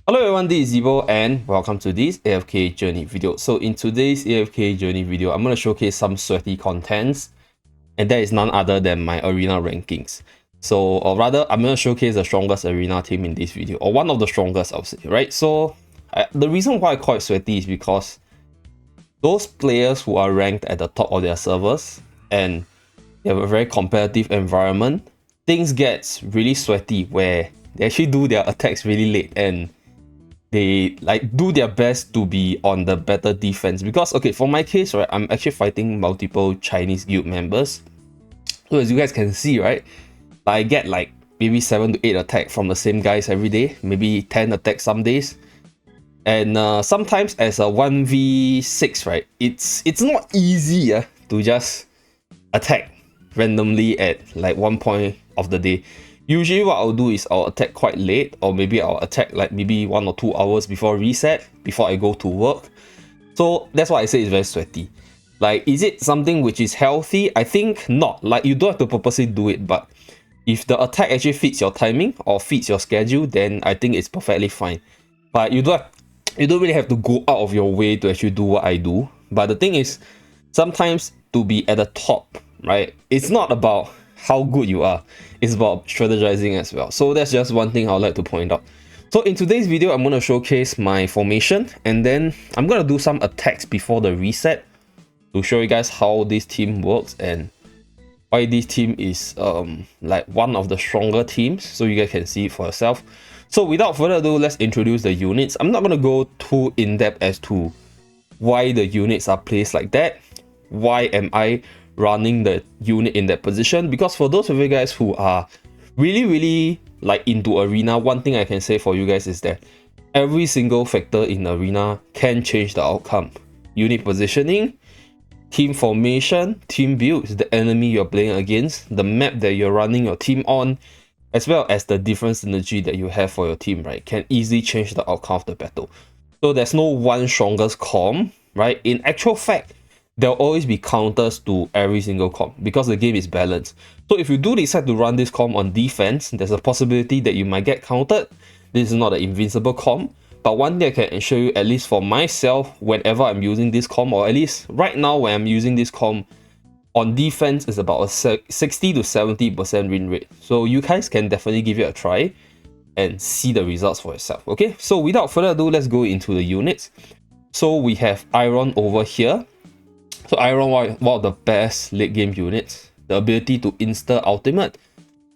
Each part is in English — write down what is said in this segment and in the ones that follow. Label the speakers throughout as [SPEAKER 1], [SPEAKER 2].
[SPEAKER 1] Hello everyone, this is Zeeebo and welcome to this AFK Journey video. So in today's AFK Journey video, I'm going to showcase some sweaty contents, and that is none other than my arena rankings. So, or rather, I'm going to showcase the strongest arena team in this video, or one of the strongest, I'll say, right? So the reason why I call it sweaty is because those players who are ranked at the top of their servers and they have a very competitive environment, things get really sweaty where they actually do their attacks really late and they like do their best to be on the better defense. Because okay, for my case, right, I'm actually fighting multiple Chinese guild members. So as you guys can see, right, I get like maybe 7 to 8 attack from the same guys every day, maybe 10 attacks some days. And sometimes as a 1v6, right, it's not easy to just attack randomly at like one point of the day. Usually what I'll do is I'll attack quite late, or maybe I'll attack like maybe 1 or 2 hours before reset, before I go to work. So that's why I say it's very sweaty. Like, is it something which is healthy? I think not. Like, you don't have to purposely do it, but if the attack actually fits your timing or fits your schedule, then I think it's perfectly fine. But you don't really have to go out of your way to actually do what I do. But the thing is, sometimes to be at the top, right, it's not about how good you are, it's about strategizing as well. So that's just one thing I'd like to point out. So in today's video, I'm going to showcase my formation, and then I'm going to do some attacks before the reset to show you guys how this team works and why this team is like one of the stronger teams, so you guys can see it for yourself. So without further ado, let's introduce the units. I'm not going to go too in-depth as to why the units are placed like that. Why am I running the unit in that position? Because for those of you guys who are really like into arena, one thing I can say for you guys is that every single factor in arena can change the outcome. Unit positioning, team formation, team builds, the enemy you're playing against, the map that you're running your team on, as well as the different synergy that you have for your team, right, can easily change the outcome of the battle. So there's no one strongest comp, right? In actual fact, there'll always be counters to every single comp because the game is balanced. So if you do decide to run this comp on defense, there's a possibility that you might get countered. This is not an invincible comp, but one thing I can assure you, at least for myself, whenever I'm using this comp, or at least right now when I'm using this comp, on defense is about a 60 to 70% win rate. So you guys can definitely give it a try and see the results for yourself. Okay, so without further ado, let's go into the units. So we have Iron over here. So Iron, one of the best late game units. The ability to insta ultimate,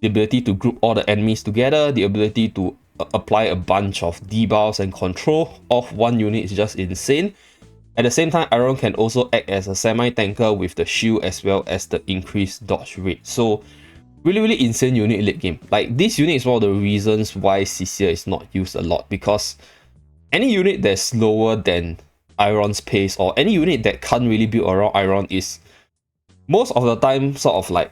[SPEAKER 1] the ability to group all the enemies together, the ability to apply a bunch of debuffs and control of one unit is just insane. At the same time, Iron can also act as a semi-tanker with the shield as well as the increased dodge rate. So really insane unit late game. Like, this unit is one of the reasons why CCR is not used a lot, because any unit that's slower than Iron's pace, or any unit that can't really build around Iron, is most of the time sort of like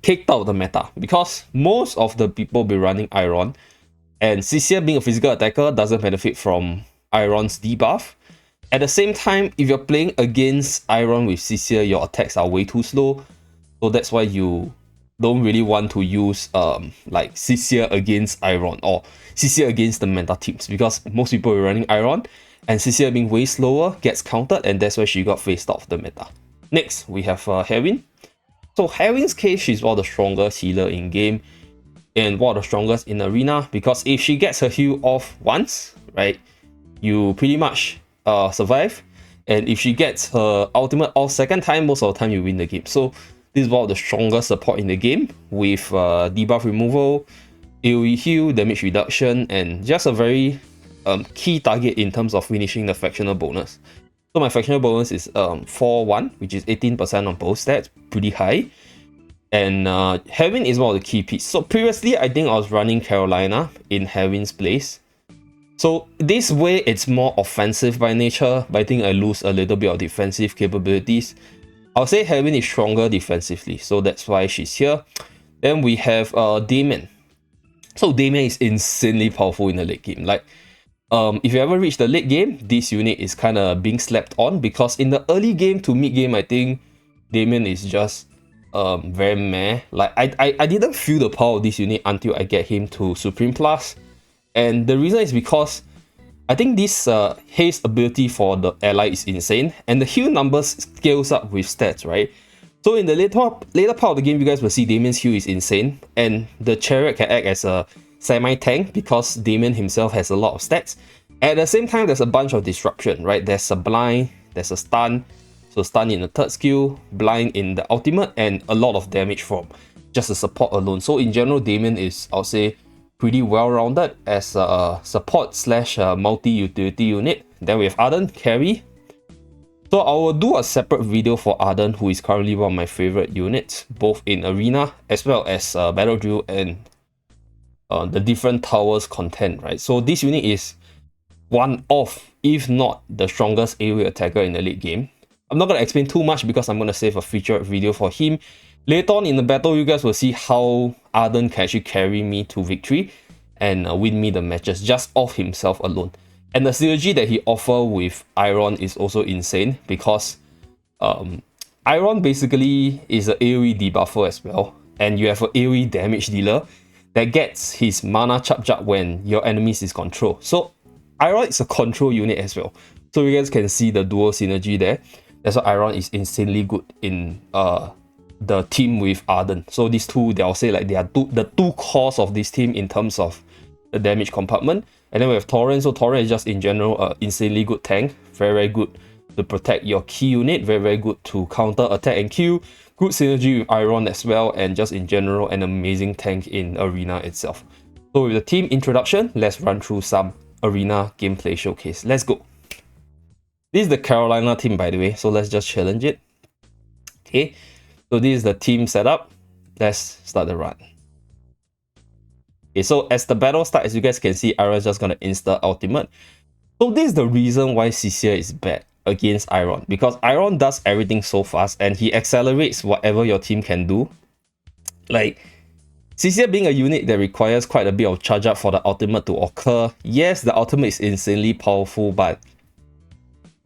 [SPEAKER 1] kicked out of the meta, because most of the people be running Iron, and CCR being a physical attacker doesn't benefit from Iron's debuff. At the same time, if you're playing against Iron with CCR, your attacks are way too slow, so that's why you don't really want to use like CCR against Iron or CCR against the meta teams, because most people are running Iron, and CCR being way slower gets countered, and that's why she got phased off the meta. Next, we have Herwin. So Herwin's case, she's one of the strongest healer in game and one of the strongest in arena, because if she gets her heal off once, right, you pretty much survive. And if she gets her ultimate off second time, most of the time you win the game. So this is one of the strongest support in the game, with debuff removal, AoE heal, damage reduction, and just a very key target in terms of finishing the fractional bonus. So my fractional bonus is 4-1, which is 18% on both stats, pretty high. And Herwin is one of the key pieces. So previously, I think I was running Carolina in Herwin's place. So this way, it's more offensive by nature, but I think I lose a little bit of defensive capabilities. I'll say Herwin is stronger defensively, so that's why she's here. Then we have Damien. So Damien is insanely powerful in the late game. Like, if you ever reach the late game, this unit is kind of being slept on, because in the early game to mid game, I think Damien is just very meh. Like, I didn't feel the power of this unit until I get him to Supreme Plus. And the reason is because I think this haste ability for the ally is insane, and the heal numbers scales up with stats, right? So in the later part of the game, you guys will see Damien's heal is insane, and the chariot can act as a semi-tank because Damien himself has a lot of stats. At the same time, there's a bunch of disruption, right? There's a blind, there's a stun, so stun in the third skill, blind in the ultimate, and a lot of damage from just a support alone. So in general, Damien is, I'll say, pretty well-rounded as a support slash multi-utility unit. Then we have Arden, carry. So I will do a separate video for Arden, who is currently one of my favorite units, both in Arena as well as Battle Drill and the different towers content, right? So this unit is one of, if not the strongest AoE attacker in the late game. I'm not going to explain too much because I'm going to save a featured video for him. Later on in the battle, you guys will see how Arden can actually carry me to victory and win me the matches just off himself alone. And the synergy that he offers with Iron is also insane because Iron basically is an AoE debuffer as well. And you have an AoE damage dealer that gets his mana chap when your enemies is control. So Iron is a control unit as well. So you guys can see the dual synergy there. That's why Iron is insanely good in the team with Arden. So these two, I'll say like they are the two cores of this team in terms of the damage compartment. And then we have Torrent. So Torrent is just in general an insanely good tank. Very, very good to protect your key unit. Very, very good to counter attack and kill. Good synergy with Iron as well. And just in general, an amazing tank in Arena itself. So with the team introduction, let's run through some Arena gameplay showcase. Let's go. This is the Carolina team, by the way. So let's just challenge it. Okay. So this is the team setup. Let's start the run. Okay, so as the battle starts, as you guys can see, Iron is just gonna insta ultimate. So this is the reason why Cecil is bad against Iron, because Iron does everything so fast and he accelerates whatever your team can do. Like Cecil being a unit that requires quite a bit of charge up for the ultimate to occur. Yes, the ultimate is insanely powerful, but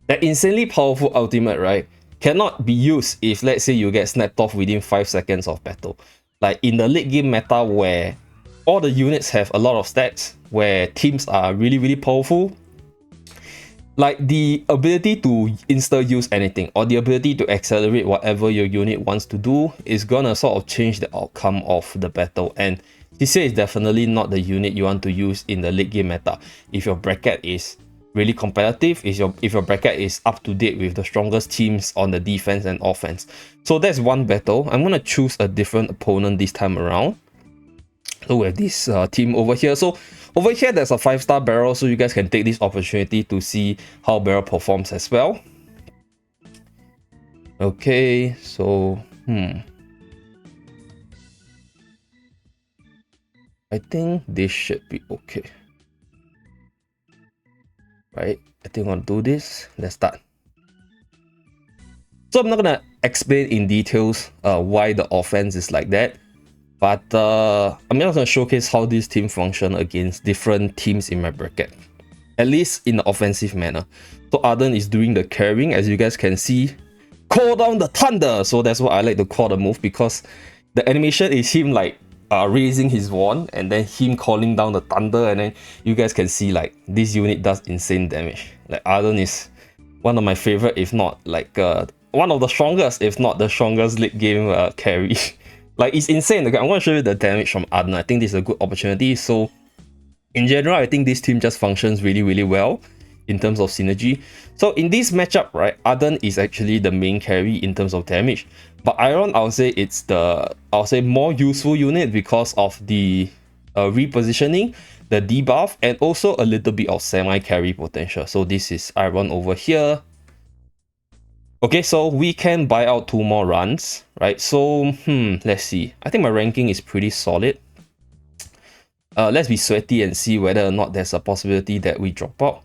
[SPEAKER 1] that insanely powerful ultimate, right, cannot be used if, let's say, you get snapped off within 5 seconds of battle. Like in the late game meta where all the units have a lot of stats, where teams are really, really powerful, like the ability to insta-use anything or the ability to accelerate whatever your unit wants to do is gonna sort of change the outcome of the battle. And TCA is definitely not the unit you want to use in the late game meta if your bracket is really competitive, if your bracket is up to date with the strongest teams on the defense and offense. So that's one battle. I'm gonna choose a different opponent this time around. So we have this team over here. So over here there's a 5-star Barrel, so you guys can take this opportunity to see how Barrel performs as well. Okay, so I think this should be okay. Right, I think I'll do this. Let's start. So I'm not gonna explain in details why the offense is like that, but I'm just gonna showcase how this team function against different teams in my bracket, at least in the offensive manner. So Arden is doing the carrying, as you guys can see. Call down the thunder. So that's what I like to call the move, because the animation is him like raising his wand and then him calling down the thunder, and then you guys can see like this unit does insane damage. Like Arden is one of my favorite, if not like one of the strongest, if not the strongest late game carry. Like it's insane. Okay, I'm going to show you the damage from Arden. I think this is a good opportunity. So in general, I think this team just functions really, really well in terms of synergy. So in this matchup, right, Arden is actually the main carry in terms of damage. But Iron, I'll say it's the, more useful unit because of the repositioning, the debuff, and also a little bit of semi-carry potential. So this is Iron over here. Okay, so we can buy out 2 more runs, right? So, let's see. I think my ranking is pretty solid. Let's be sweaty and see whether or not there's a possibility that we drop out.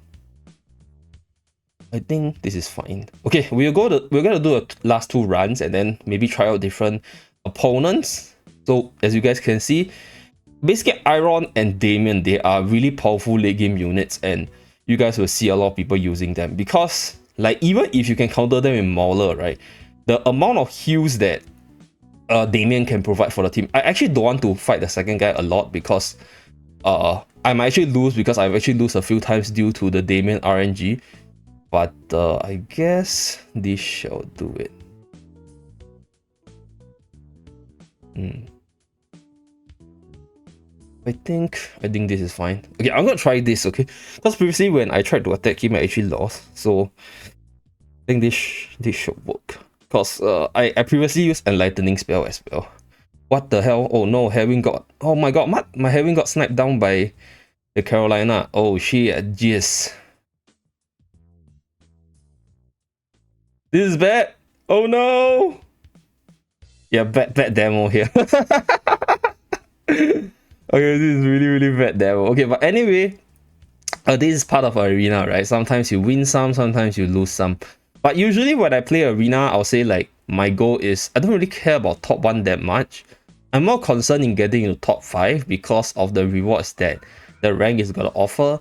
[SPEAKER 1] I think this is fine. Okay, we're gonna do the last 2 runs and then maybe try out different opponents. So as you guys can see, basically Iron and Damien, they are really powerful late game units, and you guys will see a lot of people using them because, like, even if you can counter them in Mauler, right, the amount of heals that Damien can provide for the team. I actually don't want to fight the second guy a lot because I might actually lose because I've actually lost a few times due to the Damien RNG. But I guess this shall do it. I think this is fine. Okay, I'm gonna try this, okay? Because previously when I tried to attack him, I actually lost. So I think this should work. Because I previously used Enlightening spell as well. What the hell? Oh no, oh my god, my Heaven got sniped down by the Carolina. Oh shit, jeez. This is bad. Oh no. Yeah, bad demo here. Okay, this is really bad demo. Okay, but anyway, this is part of arena, right? Sometimes you win some, sometimes you lose some. But usually when I play arena, I'll say like my goal is I don't really care about top 1 that much. I'm more concerned in getting into top 5 because of the rewards that the rank is gonna offer.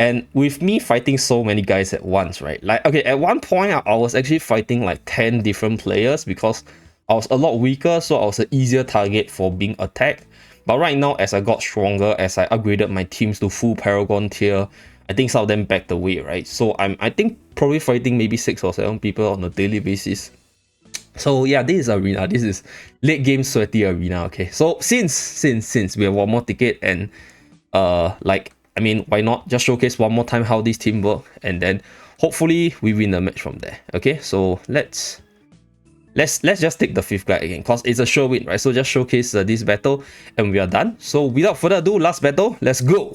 [SPEAKER 1] And with me fighting so many guys at once, right? Like, okay, at one point I was actually fighting like 10 different players because I was a lot weaker, so I was an easier target for being attacked. But right now, as I got stronger, as I upgraded my teams to full Paragon tier, I think some of them backed away, right? So I think probably fighting maybe 6 or 7 people on a daily basis. So yeah, this is arena. This is late game sweaty arena. Okay, so since we have one more ticket and like, I mean, why not just showcase one more time how this team work, and then hopefully we win the match from there. Okay, so let's just take the 5th guy again, because it's a sure win, right? So just showcase this battle and we are done. So without further ado, last battle, let's go.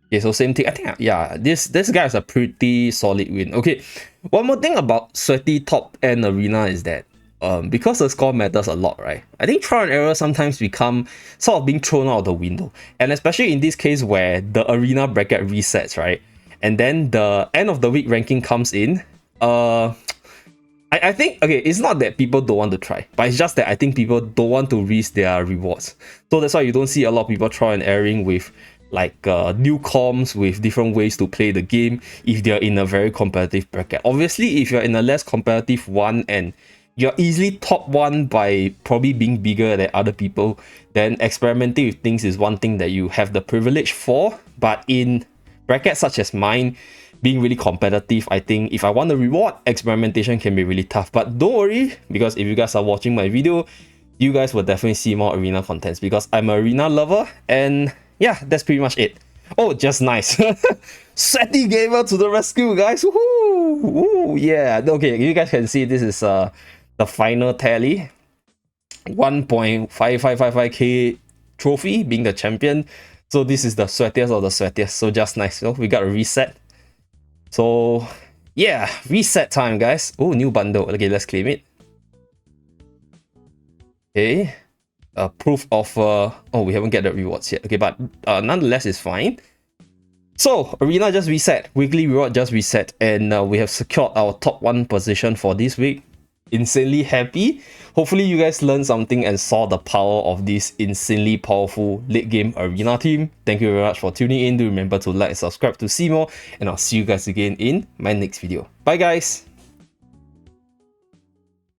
[SPEAKER 1] Okay, so same thing. I think, yeah, this guy is a pretty solid win. Okay, one more thing about sweaty top end arena is that because the score matters a lot, right? I think trial and error sometimes become sort of being thrown out of the window, and especially in this case where the arena bracket resets, right? And then the end of the week ranking comes in. I think, okay, it's not that people don't want to try, but it's just that I think people don't want to risk their rewards. So that's why you don't see a lot of people try and erring with like new comms with different ways to play the game if they're in a very competitive bracket. Obviously, if you're in a less competitive one and you're easily top 1 by probably being bigger than other people, then experimenting with things is one thing that you have the privilege for. But in brackets such as mine, being really competitive, I think if I want a reward, experimentation can be really tough. But don't worry, because if you guys are watching my video, you guys will definitely see more arena contents because I'm an arena lover. And yeah, that's pretty much it. Oh, just nice. Sweaty Gamer to the rescue, guys. Woohoo! Woo, yeah. Okay, you guys can see this is the final tally. 1.5555k trophy, being the champion. So this is the sweatiest of the sweatiest. So just nice. So we got a reset. So yeah, reset time, guys. Oh, new bundle. Okay, let's claim it. Okay, proof of oh, we haven't get the rewards yet. Okay, but nonetheless, it's fine. So arena just reset, weekly reward just reset, and we have secured our top 1 position for this week. Insanely happy. Hopefully you guys learned something and saw the power of this insanely powerful late game arena team. Thank you very much for tuning in. Do remember to like and subscribe to see more, and I'll see you guys again in my next video. Bye guys.